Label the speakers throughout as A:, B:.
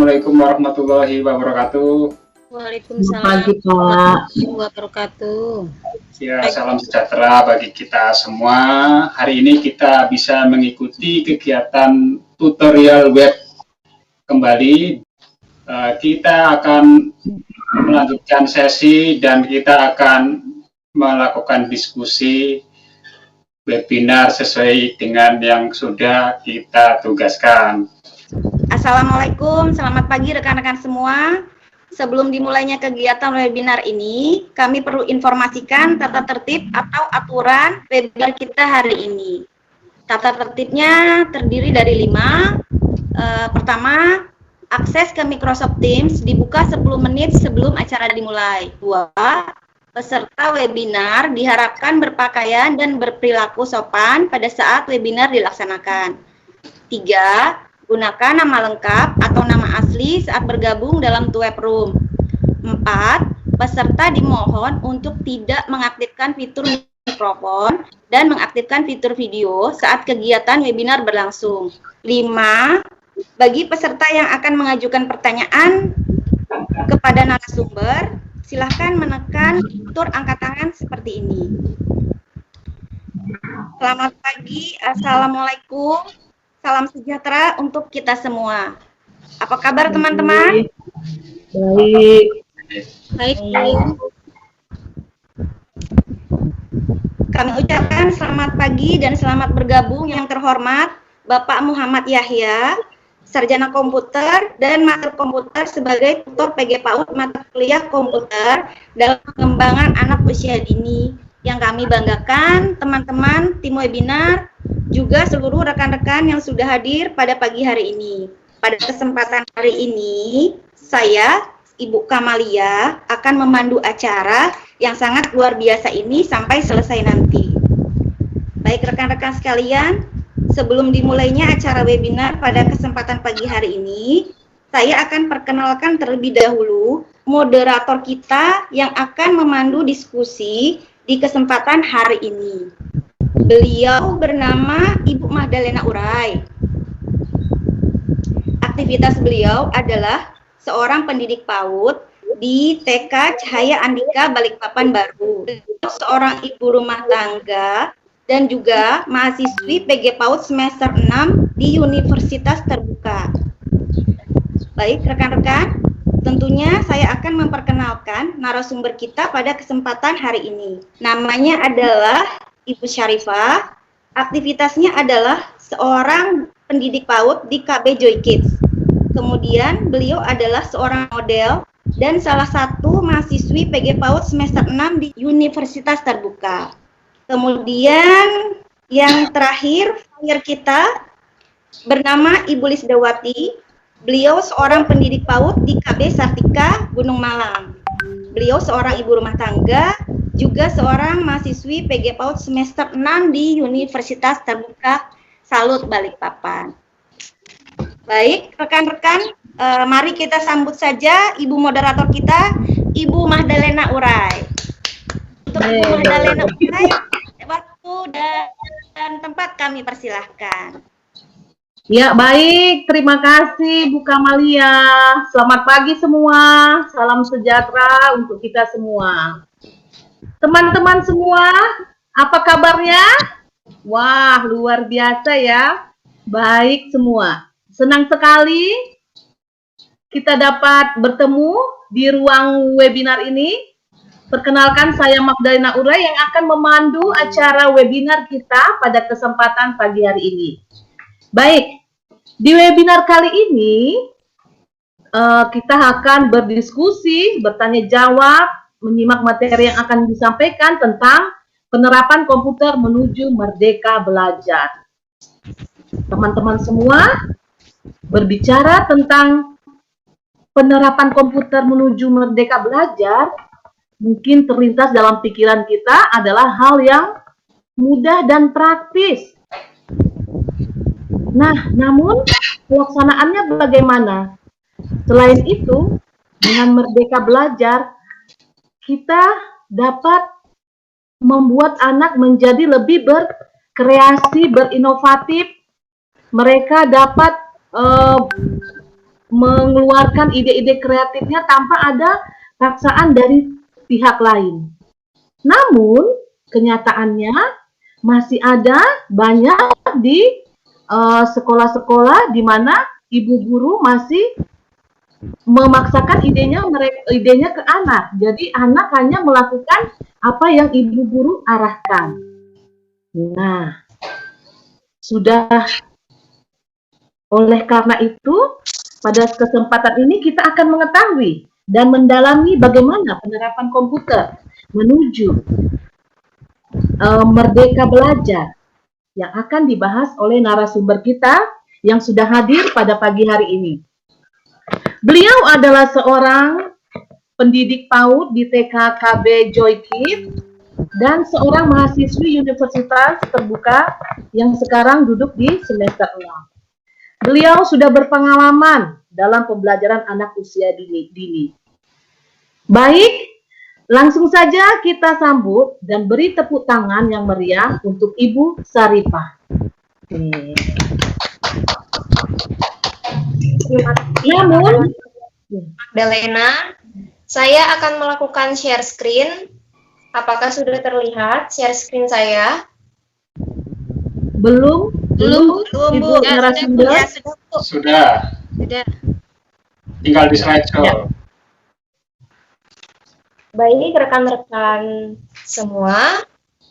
A: Assalamualaikum warahmatullahi wabarakatuh.
B: Waalaikumsalam
C: Pagi, Pak.
B: warahmatullahi wabarakatuh.
A: Ya, salam sejahtera bagi kita semua. Hari ini kita bisa mengikuti kegiatan tutorial web kembali. Kita akan melanjutkan sesi dan kita akan melakukan diskusi webinar sesuai dengan yang sudah kita tugaskan.
D: Assalamualaikum, selamat pagi rekan-rekan semua. Sebelum dimulainya kegiatan webinar ini, kami perlu informasikan tata tertib atau aturan webinar kita hari ini. Tata tertibnya terdiri dari 5. Pertama, akses ke Microsoft Teams dibuka 10 menit sebelum acara dimulai. 2. Peserta webinar diharapkan berpakaian dan berperilaku sopan pada saat webinar dilaksanakan. 3. Gunakan nama lengkap atau nama asli saat bergabung dalam web room. 4. Peserta dimohon untuk tidak mengaktifkan fitur mikrofon dan mengaktifkan fitur video saat kegiatan webinar berlangsung. 5. Bagi peserta yang akan mengajukan pertanyaan kepada narasumber, silahkan menekan fitur angkat tangan seperti ini. Selamat pagi, Assalamualaikum. Salam sejahtera untuk kita semua. Apa kabar teman-teman?
C: Baik.
B: Baik,
D: Kami ucapkan selamat pagi dan selamat bergabung yang terhormat Bapak Muhammad Yahya, Sarjana Komputer dan Master Komputer sebagai tutor PG PAUD mata kuliah komputer dalam pengembangan anak usia dini. Yang kami banggakan teman-teman tim webinar, juga seluruh rekan-rekan yang sudah hadir pada pagi hari ini. Pada kesempatan hari ini, saya, Ibu Kamalia, akan memandu acara yang sangat luar biasa ini sampai selesai nanti. Baik rekan-rekan sekalian, sebelum dimulainya acara webinar pada kesempatan pagi hari ini, saya akan perkenalkan terlebih dahulu moderator kita yang akan memandu diskusi di kesempatan hari ini. Beliau bernama Ibu Magdalena Urai. Aktivitas beliau adalah seorang pendidik PAUD di TK Cahaya Andika Balikpapan Baru, seorang ibu rumah tangga dan juga mahasiswi PG PAUD semester 6 di Universitas Terbuka. Baik rekan-rekan, tentunya saya akan memperkenalkan narasumber kita pada kesempatan hari ini. Namanya adalah Ibu Syarifah. Aktivitasnya adalah seorang pendidik PAUD di KB Joy Kids. Kemudian beliau adalah seorang model dan salah satu mahasiswi PG PAUD semester 6 di Universitas Terbuka. Kemudian yang terakhir kita bernama Ibu Lisdawati. Beliau seorang pendidik PAUD di KB Sartika Gunung Malang. Beliau seorang ibu rumah tangga, juga seorang mahasiswi PG PAUD semester 6 di Universitas Terbuka Salut Balikpapan. Baik, rekan-rekan, mari kita sambut saja Ibu moderator kita, Ibu Magdalena Urai. Untuk Ibu Magdalena Urai, waktu dan tempat kami persilahkan.
C: Ya, baik. Terima kasih Bu Kamalia. Selamat pagi semua. Salam sejahtera untuk kita semua. Teman-teman semua, apa kabarnya? Wah, luar biasa ya. Baik semua. Senang sekali kita dapat bertemu di ruang webinar ini. Perkenalkan, saya Magdalena Urai yang akan memandu acara webinar kita pada kesempatan pagi hari ini. Baik, di webinar kali ini kita akan berdiskusi, bertanya jawab, menyimak materi yang akan disampaikan tentang penerapan komputer menuju merdeka belajar. Teman-teman semua, berbicara tentang penerapan komputer menuju merdeka belajar, mungkin terlintas dalam pikiran kita adalah hal yang mudah dan praktis. Nah, namun pelaksanaannya bagaimana? Selain itu, dengan merdeka belajar, kita dapat membuat anak menjadi lebih berkreasi, berinovatif. Mereka dapat mengeluarkan ide-ide kreatifnya tanpa ada paksaan dari pihak lain. Namun, kenyataannya masih ada banyak di sekolah-sekolah di mana ibu guru masih memaksakan idenya ke anak. Jadi anak hanya melakukan apa yang ibu guru arahkan. Nah, sudah oleh karena itu, pada kesempatan ini kita akan mengetahui dan mendalami bagaimana penerapan komputer menuju merdeka belajar yang akan dibahas oleh narasumber kita yang sudah hadir pada pagi hari ini. Beliau adalah seorang pendidik PAUD di TK KB Joy Kids dan seorang mahasiswi Universitas Terbuka yang sekarang duduk di semester 6. Beliau sudah berpengalaman dalam pembelajaran anak usia dini. Baik, langsung saja kita sambut dan beri tepuk tangan yang meriah untuk Ibu Sarifah. Namun,
E: Magdalena, saya akan melakukan share screen. Apakah sudah terlihat share screen saya?
C: Belum,
E: Bu.
C: Ibu narasumber.
E: Ya,
A: Sudah. Tinggal di slideshow.
C: Ya.
E: Baik, rekan-rekan semua,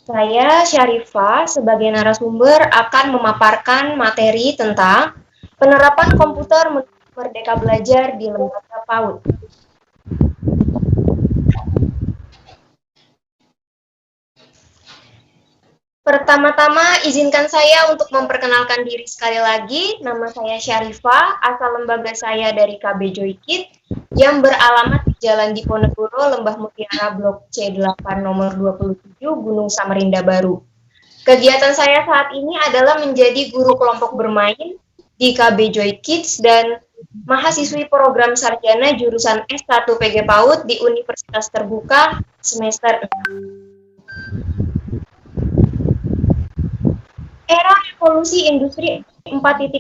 E: saya Syarifah sebagai narasumber akan memaparkan materi tentang penerapan komputer merdeka belajar di lembaga PAUD. Pertama-tama, izinkan saya untuk memperkenalkan diri sekali lagi. Nama saya Syarifah, asal lembaga saya dari KB Joy Kids, yang beralamat di Jalan Diponegoro, Lembah Mutiara, Blok C8, nomor 27, Gunung Samarinda Baru. Kegiatan saya saat ini adalah menjadi guru kelompok bermain di KB Joy Kids dan mahasiswi program sarjana jurusan S1 PG PAUD di Universitas Terbuka semester 6. Era revolusi industri 4.0.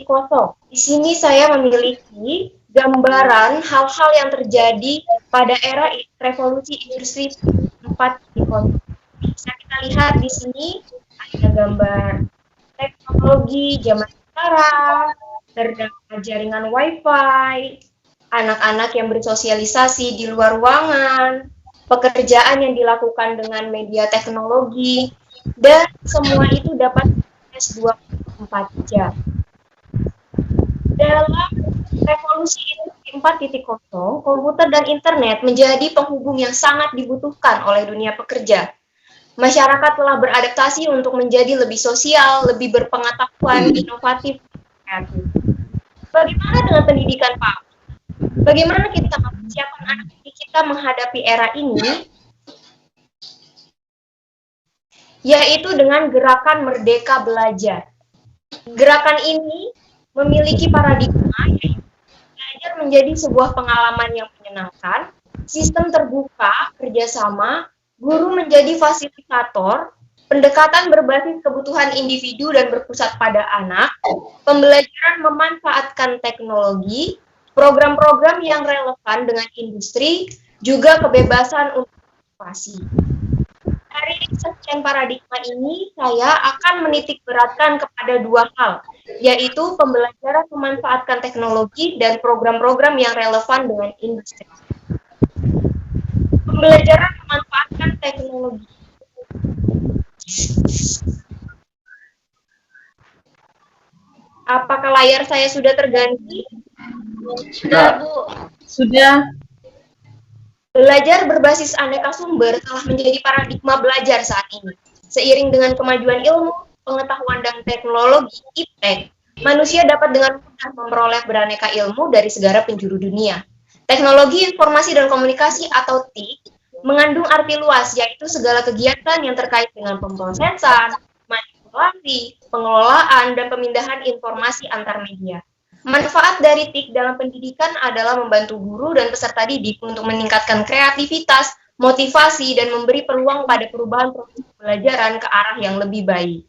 E: Di sini saya memiliki gambaran hal-hal yang terjadi pada era revolusi industri 4.0. Bisa kita lihat di sini ada gambar teknologi zaman sekarang, terdapat jaringan Wi-Fi, anak-anak yang bersosialisasi di luar ruangan, pekerjaan yang dilakukan dengan media teknologi, dan semua itu dapat 24 jam. Dalam revolusi industri 4.0, komputer dan internet menjadi penghubung yang sangat dibutuhkan oleh dunia pekerja. Masyarakat telah beradaptasi untuk menjadi lebih sosial, lebih berpengetahuan, inovatif, kreatif. Bagaimana dengan pendidikan, Pak? Bagaimana kita mempersiapkan anak didik kita menghadapi era ini? Yaitu dengan gerakan Merdeka Belajar. Gerakan ini memiliki paradigma yaitu belajar menjadi sebuah pengalaman yang menyenangkan, sistem terbuka, kerjasama, guru menjadi fasilitator, pendekatan berbasis kebutuhan individu dan berpusat pada anak, pembelajaran memanfaatkan teknologi, program-program yang relevan dengan industri, juga kebebasan untuk inovasi. Dari sekian paradigma ini, saya akan menitik beratkan kepada dua hal, yaitu pembelajaran memanfaatkan teknologi dan program-program yang relevan dengan industri. Pembelajaran memanfaatkan teknologi. Apakah layar saya sudah terganti?
A: Sudah.
E: Bu.
C: Sudah.
E: Belajar berbasis aneka sumber telah menjadi paradigma belajar saat ini. Seiring dengan kemajuan ilmu, pengetahuan dan teknologi (IPTEK), manusia dapat dengan mudah memperoleh beraneka ilmu dari segala penjuru dunia. Teknologi informasi dan komunikasi atau TIK mengandung arti luas, yaitu segala kegiatan yang terkait dengan pemrosesan, manipulasi, pengelolaan, dan pemindahan informasi antar media. Manfaat dari TIK dalam pendidikan adalah membantu guru dan peserta didik untuk meningkatkan kreativitas, motivasi, dan memberi peluang pada perubahan proses pembelajaran ke arah yang lebih baik.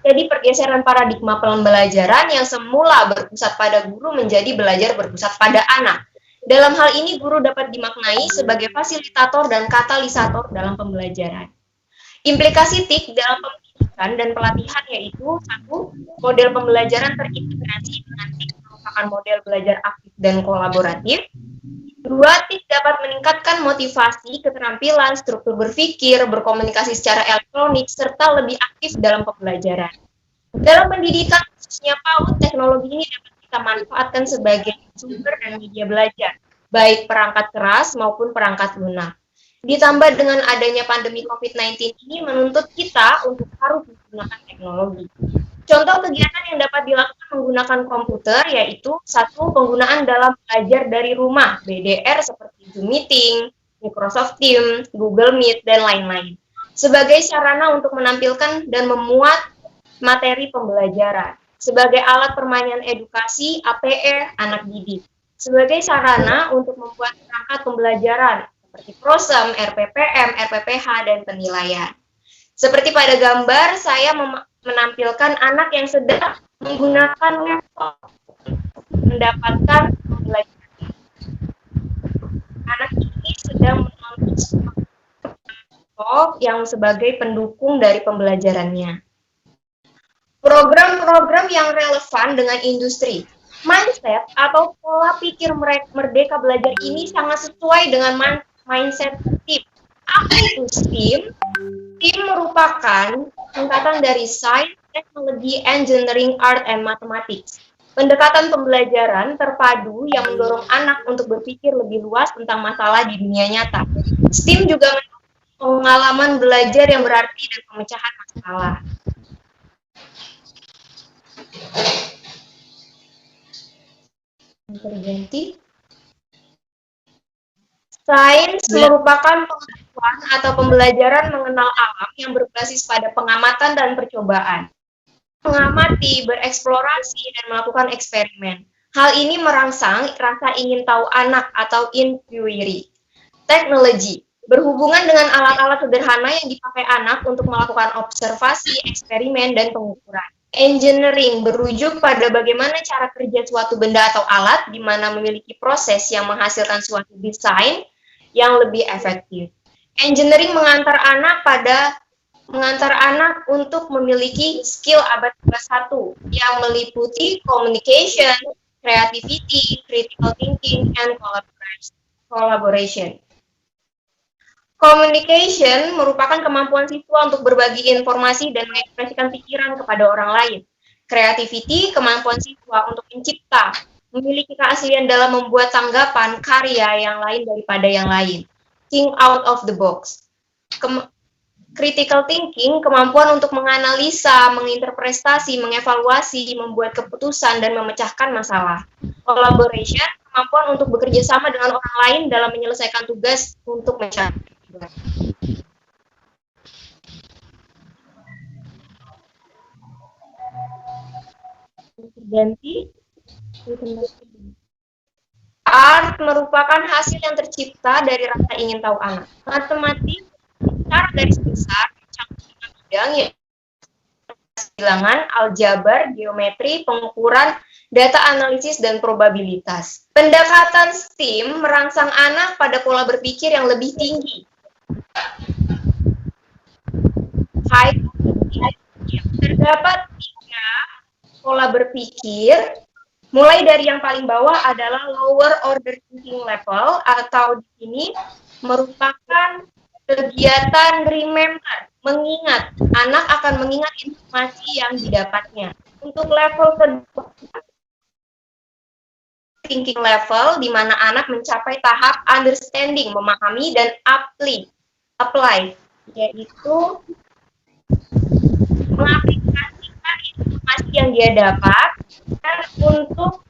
E: terjadi pergeseran paradigma pembelajaran yang semula berpusat pada guru menjadi belajar berpusat pada anak. Dalam hal ini, guru dapat dimaknai sebagai fasilitator dan katalisator dalam pembelajaran. Implikasi TIK dalam pendidikan dan pelatihan yaitu: 1. Model pembelajaran terintegrasi dengan TIK merupakan model belajar aktif dan kolaboratif. 2. TIK dapat meningkatkan motivasi, keterampilan, struktur berpikir, berkomunikasi secara elektronik, serta lebih aktif dalam pembelajaran. Dalam pendidikan, khususnya PAUD, teknologi ini dapat kita manfaatkan sebagai sumber dan media belajar, baik perangkat keras maupun perangkat lunak. Ditambah dengan adanya pandemi COVID-19 ini menuntut kita untuk harus menggunakan teknologi. Contoh kegiatan yang dapat dilakukan menggunakan komputer yaitu: 1. Penggunaan dalam belajar dari rumah, BDR seperti Zoom Meeting, Microsoft Teams, Google Meet, dan lain-lain, sebagai sarana untuk menampilkan dan memuat materi pembelajaran, sebagai alat permainan edukasi APE anak didik, sebagai sarana untuk membuat perangkat pembelajaran seperti PROSEM, RPPM, RPPH, dan penilaian. Seperti pada gambar, saya menampilkan anak yang sedang menggunakan laptop mendapatkan pembelajaran. Anak ini sedang menonton laptop yang sebagai pendukung dari pembelajarannya. Program-program yang relevan dengan industri. Mindset atau pola pikir merdeka belajar ini sangat sesuai dengan mindset STEAM. Apa itu STEAM? STEAM merupakan singkatan dari Science, Technology, Engineering, Art, and Mathematics. Pendekatan pembelajaran terpadu yang mendorong anak untuk berpikir lebih luas tentang masalah di dunia nyata. STEAM juga mendukung pengalaman belajar yang berarti dan pemecahan masalah. Terganti. Sains merupakan pengetahuan atau pembelajaran mengenal alam yang berbasis pada pengamatan dan percobaan. Mengamati, bereksplorasi, dan melakukan eksperimen. Hal ini merangsang rasa ingin tahu anak atau inquiry. Teknologi berhubungan dengan alat-alat sederhana yang dipakai anak untuk melakukan observasi, eksperimen, dan pengukuran. Engineering berujuk pada bagaimana cara kerja suatu benda atau alat di mana memiliki proses yang menghasilkan suatu desain yang lebih efektif. Engineering mengantar anak untuk memiliki skill abad ke-21 yang meliputi communication, creativity, critical thinking, and collaboration. Communication merupakan kemampuan siswa untuk berbagi informasi dan mengekspresikan pikiran kepada orang lain. Creativity, kemampuan siswa untuk mencipta, memiliki keahlian dalam membuat tanggapan karya yang lain daripada yang lain. Think out of the box. Critical thinking, kemampuan untuk menganalisa, menginterpretasi, mengevaluasi, membuat keputusan, dan memecahkan masalah. Collaboration, kemampuan untuk bekerja sama dengan orang lain dalam menyelesaikan tugas untuk mencapai tujuan. Ganti. Art merupakan hasil yang tercipta dari rasa ingin tahu anak. Matematik secara garis besar mencakup bidang yaitu bilangan, aljabar, geometri, pengukuran, data analisis, dan probabilitas. Pendekatan STEAM merangsang anak pada pola berpikir yang lebih tinggi. Terdapat 3 pola berpikir. Mulai dari yang paling bawah adalah lower order thinking level, atau di sini merupakan kegiatan remember, mengingat. Anak akan mengingat informasi yang didapatnya. Untuk level kedua, thinking level, di mana anak mencapai tahap understanding, memahami, dan apply, yaitu mengaplikasikan informasi yang dia dapat. Dan untuk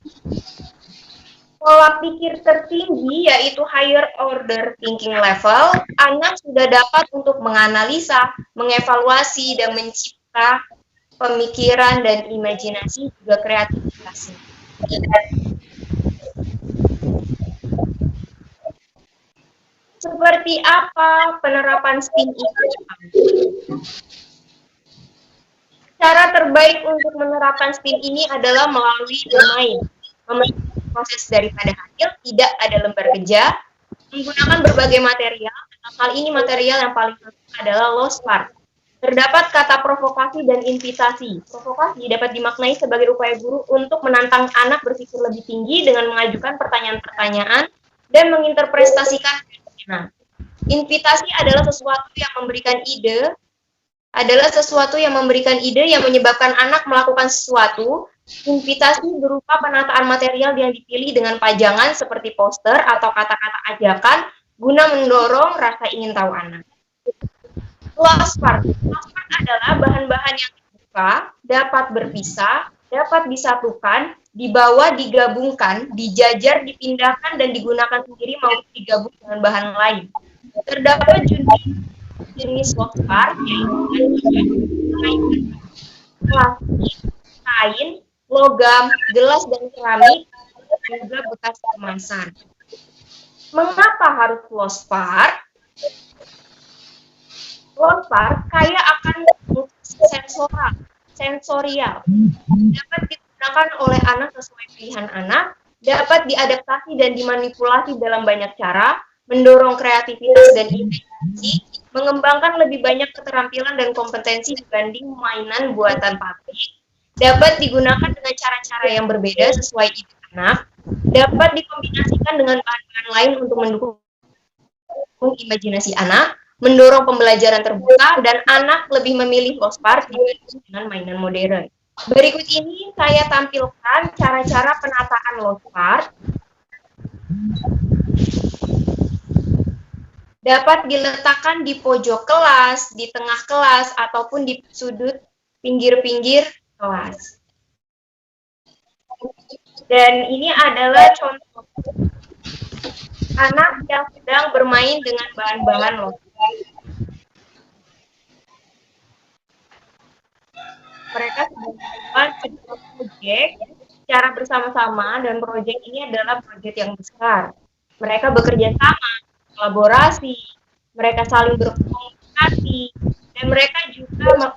E: pola pikir tertinggi, yaitu higher order thinking level, anak sudah dapat untuk menganalisa, mengevaluasi, dan mencipta pemikiran dan imajinasi, juga kreativitas. Seperti apa penerapan STEAM itu? Cara terbaik untuk menerapkan STEAM ini adalah melalui bermain. Proses daripada hasil, tidak ada lembar kerja, menggunakan berbagai material. Dalam hal ini material yang paling penting adalah lost part. Terdapat kata provokasi dan invitasi. Provokasi dapat dimaknai sebagai upaya guru untuk menantang anak berpikir lebih tinggi dengan mengajukan pertanyaan-pertanyaan dan menginterpretasikan. Nah, invitasi adalah sesuatu yang memberikan ide, yang menyebabkan anak melakukan sesuatu. Invitasi berupa penataan material yang dipilih dengan pajangan seperti poster atau kata-kata ajakan guna mendorong rasa ingin tahu anak. Lost part adalah bahan-bahan yang terbuka, dapat berpisah, dapat disatukan, dibawa, digabungkan, dijajar, dipindahkan, dan digunakan sendiri maupun digabung dengan bahan lain. Terdapat jenis lost part, yaitu plastik, kain, logam, gelas, dan keramik, dan juga bekas kemasan. Mengapa harus lost part? Lost part kaya akan sensorial, dapat digunakan oleh anak sesuai pilihan anak, dapat diadaptasi dan dimanipulasi dalam banyak cara, mendorong kreativitas dan imaginasi, mengembangkan lebih banyak keterampilan dan kompetensi dibanding mainan buatan pabrik, dapat digunakan dengan cara-cara yang berbeda sesuai ide anak, dapat dikombinasikan dengan bahan-bahan lain untuk mendukung imajinasi anak, mendorong pembelajaran terbuka, dan anak lebih memilih lost part dibanding dengan mainan modern. Berikut ini saya tampilkan cara-cara penataan lost part. Dapat diletakkan di pojok kelas, di tengah kelas, ataupun di sudut pinggir-pinggir kelas. Dan ini adalah contoh anak yang sedang bermain dengan bahan-bahan lost. Mereka sedang melakukan sebuah proyek secara bersama-sama, dan proyek ini adalah proyek yang besar. Mereka bekerja sama, kolaborasi, mereka saling berkomunikasi, dan mereka juga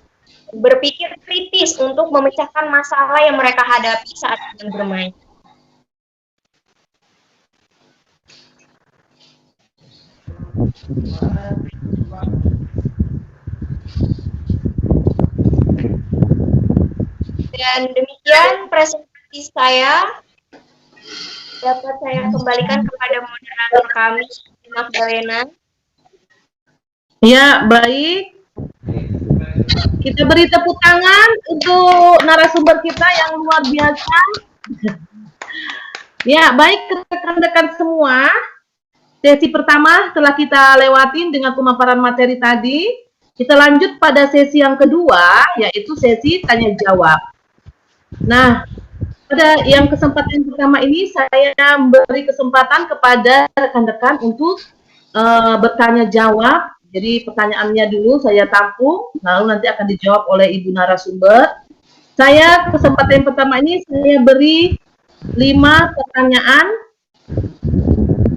E: berpikir kritis untuk memecahkan masalah yang mereka hadapi saat sedang bermain. Dan demikian presentasi saya. Dapat saya kembalikan kepada moderator kami, Magdalena.
C: Ya, baik. Kita beri tepuk tangan untuk narasumber kita yang luar biasa. Ya, baik rekan-rekan semua. Sesi pertama telah kita lewatin dengan pemaparan materi tadi. Kita lanjut pada sesi yang kedua, yaitu sesi tanya jawab. Nah, pada yang kesempatan pertama ini saya memberi kesempatan kepada rekan-rekan untuk bertanya jawab. Jadi pertanyaannya dulu saya tampung, lalu nanti akan dijawab oleh Ibu narasumber. Saya kesempatan pertama ini saya beri 5 pertanyaan.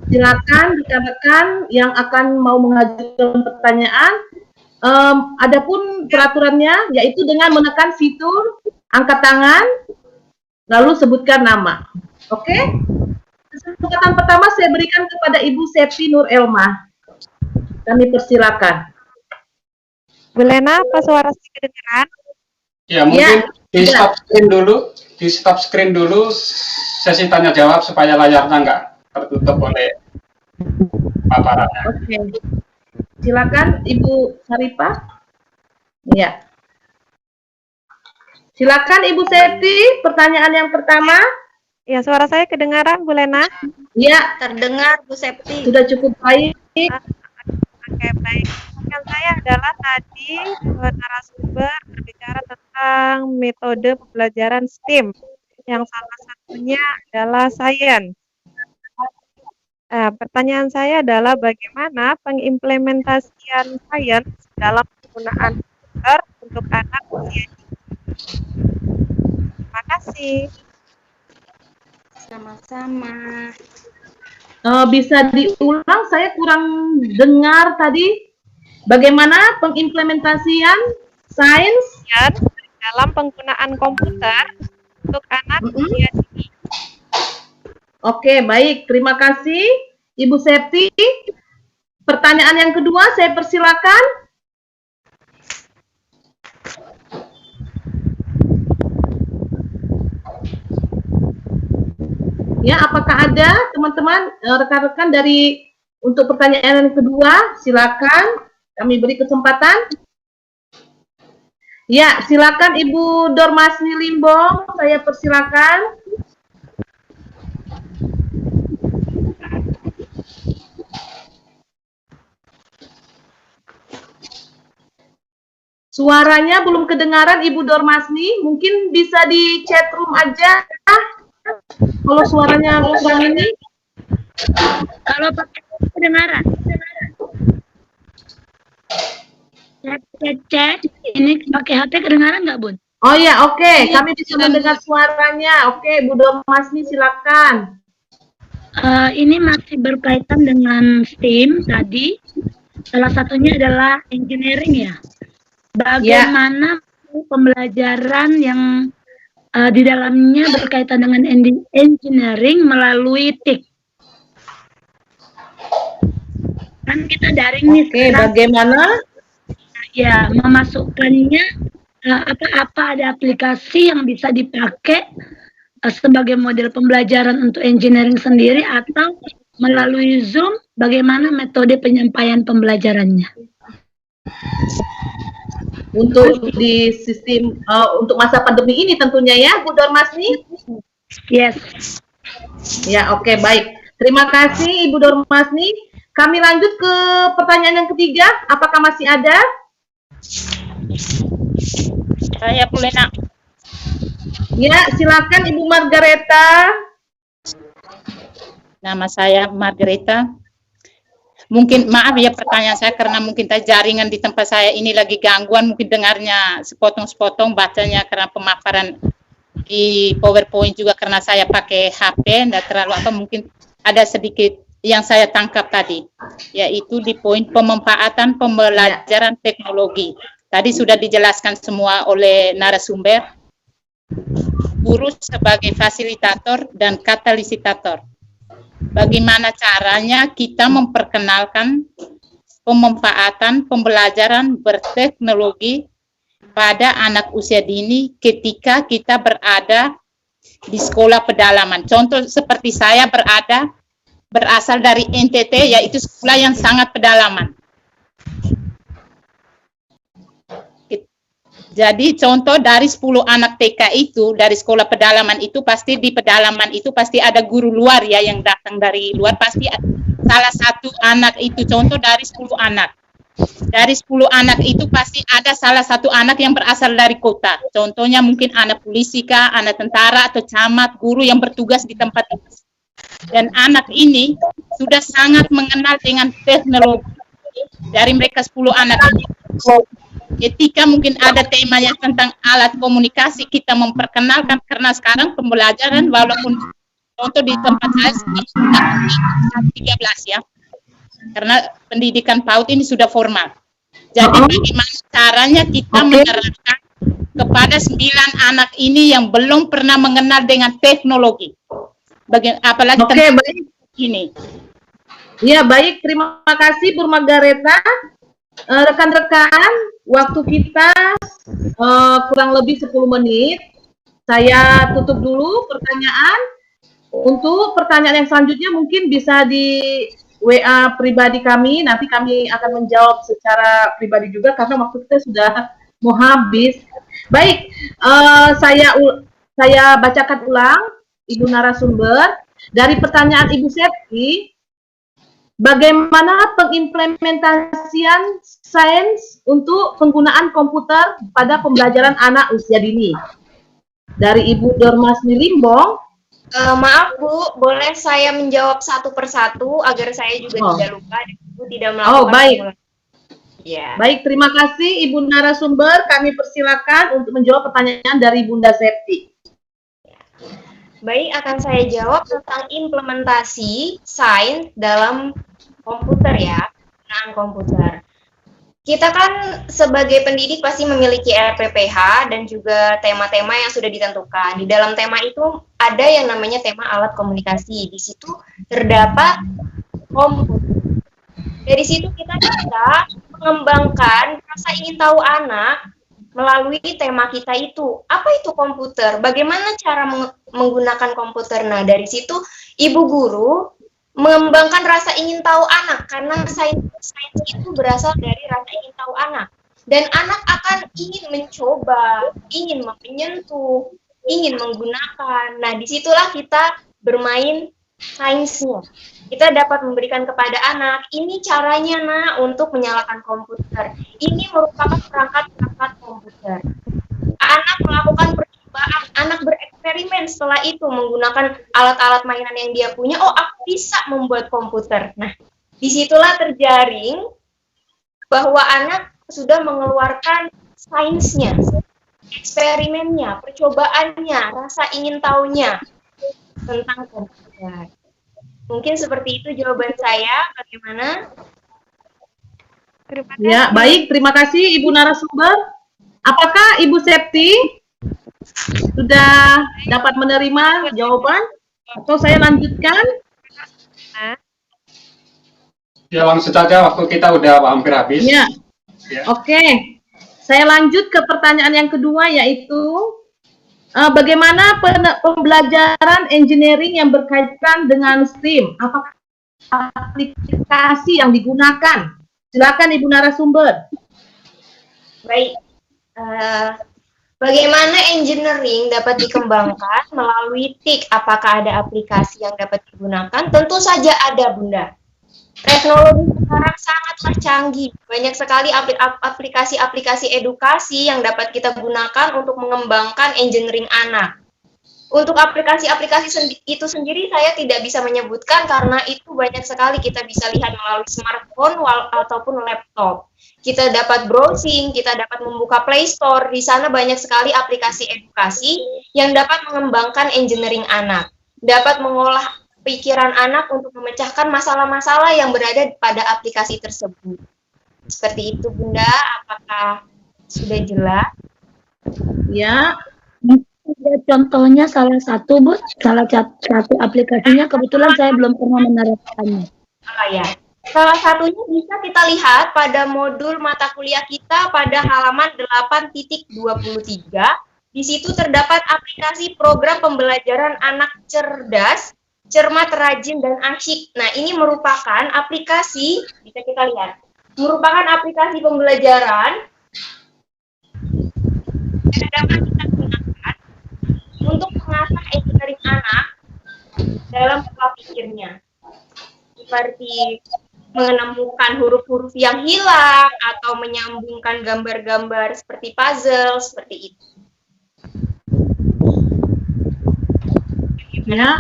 C: Silakan rekan-rekan yang akan mau mengajukan pertanyaan. Adapun peraturannya yaitu dengan menekan fitur angkat tangan, lalu sebutkan nama. Oke? Kesempatan pertama saya berikan kepada Ibu Septi Nur Elma. Kami persilakan.
F: Bu Lena, apa suara saya kedengeran?
A: Ya, mungkin di stop screen dulu sesi tanya jawab supaya layarnya nggak tertutup oleh paparannya.
C: Oke. Silakan Ibu Saripah. Ya. Silakan Ibu Septi, pertanyaan yang pertama.
F: Ya, suara saya kedengaran, Bu Lena?
C: Ya,
D: Terdengar, Bu Septi.
C: sudah cukup baik.
F: Oke, baik. Pertanyaan saya adalah tadi narasumber berbicara tentang metode pembelajaran STEAM, yang salah satunya adalah sains. Pertanyaan saya adalah bagaimana pengimplementasian sains dalam penggunaan komputer untuk anak usia dini? Terima kasih.
D: Sama-sama.
C: Bisa diulang, saya kurang dengar tadi. Bagaimana pengimplementasian sains
F: dalam penggunaan komputer untuk anak usia dini.
C: Oke, baik. Terima kasih, Ibu Septi. Pertanyaan yang kedua, saya persilakan. Ya, apakah ada teman-teman, rekan-rekan dari untuk pertanyaan yang kedua? Silakan, kami beri kesempatan. Ya, silakan Ibu Dormasni Limbong, saya persilakan. Suaranya belum kedengaran Ibu Dormasni, mungkin bisa di chat room aja. Kalau suaranya kurang ini.
G: Kalau pakai kedengaran. Cek, ini pakai HP kedengaran nggak, Bun?
C: Oh ya, oke. Kami bisa mendengar suaranya. Oke, Bu Dormasni silakan.
G: Ini masih berkaitan dengan STEAM tadi. Salah satunya adalah engineering ya. Bagaimana pembelajaran yang di dalamnya berkaitan dengan engineering melalui TIK. Kan kita daring nih.
C: Oke, bagaimana?
G: Ya, memasukkannya apa ada aplikasi yang bisa dipakai sebagai model pembelajaran untuk engineering sendiri atau melalui Zoom, bagaimana metode penyampaian pembelajarannya?
C: Untuk di sistem untuk masa pandemi ini tentunya ya, Bu Dormasni?
G: Yes.
C: Ya, oke, baik. Terima kasih Ibu Dormasni. Kami lanjut ke pertanyaan yang ketiga. Apakah masih ada?
H: Saya boleh, Nak?
C: Ya, silakan Ibu Margareta.
H: Nama saya Margareta. Mungkin maaf ya pertanyaan saya karena mungkin jaringan di tempat saya ini lagi gangguan, mungkin dengarnya sepotong-sepotong, bacanya karena pemaparan di PowerPoint juga karena saya pakai HP, tidak terlalu apa, mungkin ada sedikit yang saya tangkap tadi, yaitu di poin pemanfaatan pembelajaran teknologi. Tadi sudah dijelaskan semua oleh narasumber, guru sebagai fasilitator dan katalisator. Bagaimana caranya kita memperkenalkan pemanfaatan pembelajaran berteknologi pada anak usia dini ketika kita berada di sekolah pedalaman. Contoh seperti saya berasal dari NTT, yaitu sekolah yang sangat pedalaman. Jadi contoh dari 10 anak TK itu, dari sekolah pedalaman itu, pasti di pedalaman itu pasti ada guru luar ya yang datang dari luar, pasti salah satu anak itu, contoh dari 10 anak. Dari 10 anak itu pasti ada salah satu anak yang berasal dari kota. Contohnya mungkin anak polisi kah, anak tentara atau camat, guru yang bertugas di tempat itu. Dan anak ini sudah sangat mengenal dengan teknologi. Dari mereka 10 anak ini, ketika mungkin ada temanya tentang alat komunikasi, kita memperkenalkan, karena sekarang pembelajaran walaupun contoh di tempat saya sudah 13 ya, karena pendidikan PAUD ini sudah formal. Jadi bagaimana caranya kita menerapkan kepada 9 anak ini yang belum pernah mengenal dengan teknologi, apalagi baik. Ini.
C: Ya, baik, terima kasih Bu Margareta. Rekan-rekan, waktu kita kurang lebih 10 menit. Saya tutup dulu pertanyaan. Untuk pertanyaan yang selanjutnya mungkin bisa di WA pribadi kami, nanti kami akan menjawab secara pribadi juga karena waktu kita sudah mau habis. Baik, saya bacakan ulang Ibu narasumber dari pertanyaan Ibu Septi. Bagaimana pengimplementasian sains untuk penggunaan komputer pada pembelajaran anak usia dini? Dari Ibu Dormasni Limbong.
E: Maaf Bu, boleh saya menjawab satu persatu agar saya juga tidak lupa dan Ibu tidak melakukan
C: baik.
E: Ya.
C: Baik, terima kasih Ibu narasumber. Kami persilakan untuk menjawab pertanyaan dari Bunda Septi.
E: Baik, akan saya jawab tentang implementasi sains dalam komputer ya, penggunaan komputer. kita kan sebagai pendidik pasti memiliki RPPH dan juga tema-tema yang sudah ditentukan. Di dalam tema itu ada yang namanya tema alat komunikasi. Di situ terdapat komputer. Dari situ kita bisa mengembangkan rasa ingin tahu anak melalui tema kita itu. Apa itu komputer? Bagaimana cara menggunakan komputer? Nah, dari situ ibu guru mengembangkan rasa ingin tahu anak, karena sains itu berasal dari rasa ingin tahu anak. Dan anak akan ingin mencoba, ingin menyentuh, ingin menggunakan. Nah, disitulah kita bermain sainsnya. Kita dapat memberikan kepada anak, ini caranya nak untuk menyalakan komputer. Ini merupakan perangkat-perangkat komputer. Anak melakukan percobaan, anak bereksperimen setelah itu menggunakan alat-alat mainan yang dia punya. Oh, aku bisa membuat komputer. Nah, disitulah terjaring bahwa anak sudah mengeluarkan sainsnya, eksperimennya, percobaannya, rasa ingin tahunya tentang komputer. Mungkin seperti itu jawaban saya. Bagaimana?
F: Terima kasih.
C: Ya, baik. Terima kasih Ibu narasumber. Apakah Ibu Septi sudah dapat menerima jawaban? Atau saya lanjutkan?
A: Ya, langsung saja, waktu kita udah hampir habis.
C: Ya.
A: Ya.
C: Oke. Saya lanjut ke pertanyaan yang kedua, yaitu bagaimana pembelajaran engineering yang berkaitan dengan STEAM? Apakah aplikasi yang digunakan? Silakan Ibu narasumber.
E: Baik. Bagaimana engineering dapat dikembangkan melalui TIK? Apakah ada aplikasi yang dapat digunakan? Tentu saja ada, Bunda. Teknologi sekarang sangatlah canggih. Banyak sekali aplikasi-aplikasi edukasi yang dapat kita gunakan untuk mengembangkan engineering anak. Untuk aplikasi-aplikasi itu sendiri saya tidak bisa menyebutkan karena itu banyak sekali kita bisa lihat melalui smartphone ataupun laptop. Kita dapat browsing, kita dapat membuka Play Store. Di sana banyak sekali aplikasi edukasi yang dapat mengembangkan engineering anak. Dapat mengolah pikiran anak untuk memecahkan masalah-masalah yang berada pada aplikasi tersebut. Seperti itu, Bunda. Apakah sudah jelas?
C: Ya.
G: Ada contohnya salah satu, Bu, salah satu aplikasinya kebetulan saya belum pernah menerapkannya.
E: Ya. Salah satunya bisa kita lihat pada modul mata kuliah kita pada halaman 8.23. Di situ terdapat aplikasi program pembelajaran anak cerdas, cermat, rajin, dan asyik. Nah, ini merupakan aplikasi, bisa kita lihat, merupakan aplikasi pembelajaran yang dapat kita gunakan untuk mengasah engineering anak dalam pola pikirnya. Seperti menemukan huruf-huruf yang hilang atau menyambungkan gambar-gambar seperti puzzle, seperti itu.
C: Ya.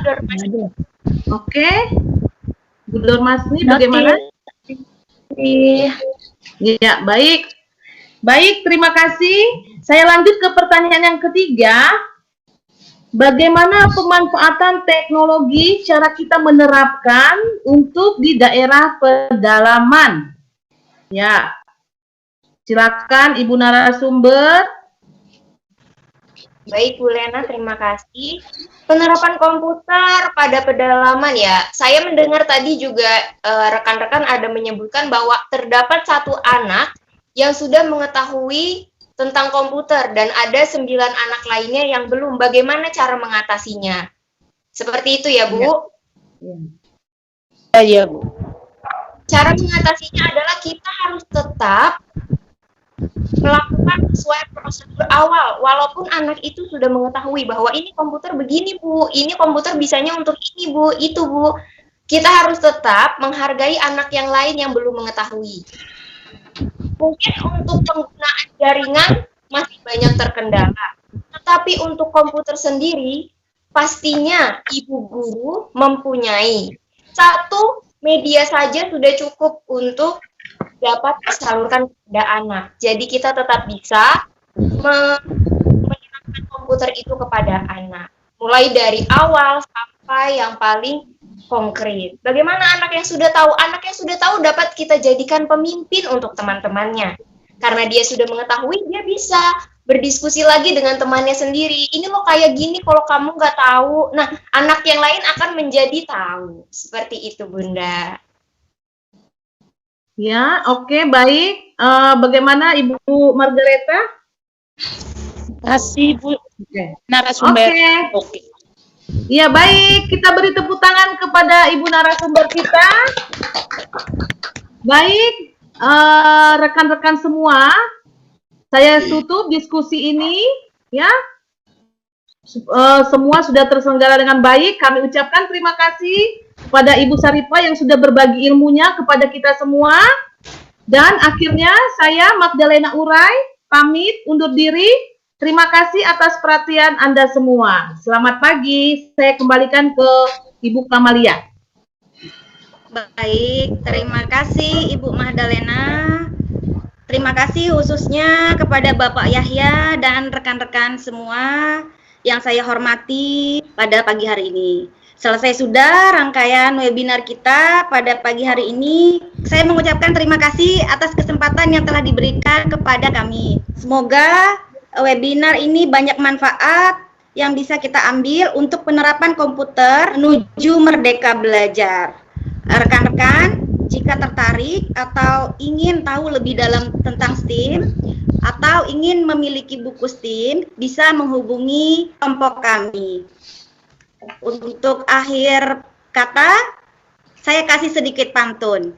C: Oke. Bu Dormasni bagaimana? Ya, baik. Baik, terima kasih. Saya lanjut ke pertanyaan yang ketiga. Bagaimana pemanfaatan teknologi cara kita menerapkan untuk di daerah pedalaman? Ya. Silakan Ibu narasumber.
E: Baik, Bu Lena, terima kasih. Penerapan komputer pada pedalaman ya. Saya mendengar tadi juga rekan-rekan ada menyebutkan bahwa terdapat satu anak yang sudah mengetahui tentang komputer dan ada 9 anak lainnya yang belum. Bagaimana cara mengatasinya? Seperti itu ya, Bu?
H: Iya, Bu.
E: Cara mengatasinya adalah kita harus tetap melakukan sesuai prosedur awal, walaupun anak itu sudah mengetahui bahwa ini komputer begini, Bu, ini komputer bisanya untuk ini, Bu, itu, Bu. Kita harus tetap menghargai anak yang lain yang belum mengetahui. Mungkin untuk penggunaan jaringan masih banyak terkendala, tetapi untuk komputer sendiri, pastinya ibu guru mempunyai satu media saja sudah cukup untuk dapat disalurkan kepada anak. Jadi kita tetap bisa menyenangkan komputer itu kepada anak. Mulai dari awal sampai yang paling konkret. Bagaimana anak yang sudah tahu? Anak yang sudah tahu dapat kita jadikan pemimpin untuk teman-temannya. Karena dia sudah mengetahui, dia bisa berdiskusi lagi dengan temannya sendiri. Ini loh kayak gini kalau kamu nggak tahu. Nah, anak yang lain akan menjadi tahu. Seperti itu, Bunda.
C: Ya, oke, baik. Bagaimana Ibu Margareta?
H: Kasih Bu
C: Oke.
H: narasumber.
C: Oke. Ya, baik. Kita beri tepuk tangan kepada Ibu narasumber kita. Baik, rekan-rekan semua, saya tutup diskusi ini, ya. Semua sudah terselenggara dengan baik. Kami ucapkan terima kasih kepada Ibu Saripah yang sudah berbagi ilmunya kepada kita semua. Dan akhirnya saya Magdalena Urai pamit undur diri. Terima kasih atas perhatian Anda semua. Selamat pagi. Saya kembalikan ke Ibu Kamalia.
D: Baik, terima kasih Ibu Magdalena. Terima kasih khususnya kepada Bapak Yahya dan rekan-rekan semua yang saya hormati pada pagi hari ini. Selesai sudah rangkaian webinar kita pada pagi hari ini. Saya mengucapkan terima kasih atas kesempatan yang telah diberikan kepada kami. Semoga webinar ini banyak manfaat yang bisa kita ambil untuk penerapan komputer menuju merdeka belajar. Rekan-rekan, jika tertarik atau ingin tahu lebih dalam tentang STEAM atau ingin memiliki buku STEAM, bisa menghubungi kelompok kami. Untuk akhir kata, saya kasih sedikit pantun.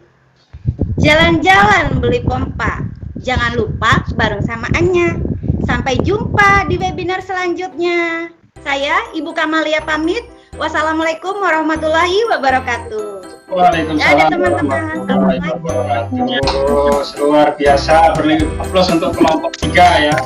D: Jalan-jalan beli pompa, jangan lupa bareng sama Anya. Sampai jumpa di webinar selanjutnya. Saya Ibu Kamalia pamit. Wassalamualaikum warahmatullahi wabarakatuh.
A: Waalaikumsalam warahmatullahi wabarakatuh. Luar biasa, beri aplaus untuk kelompok 3 ya.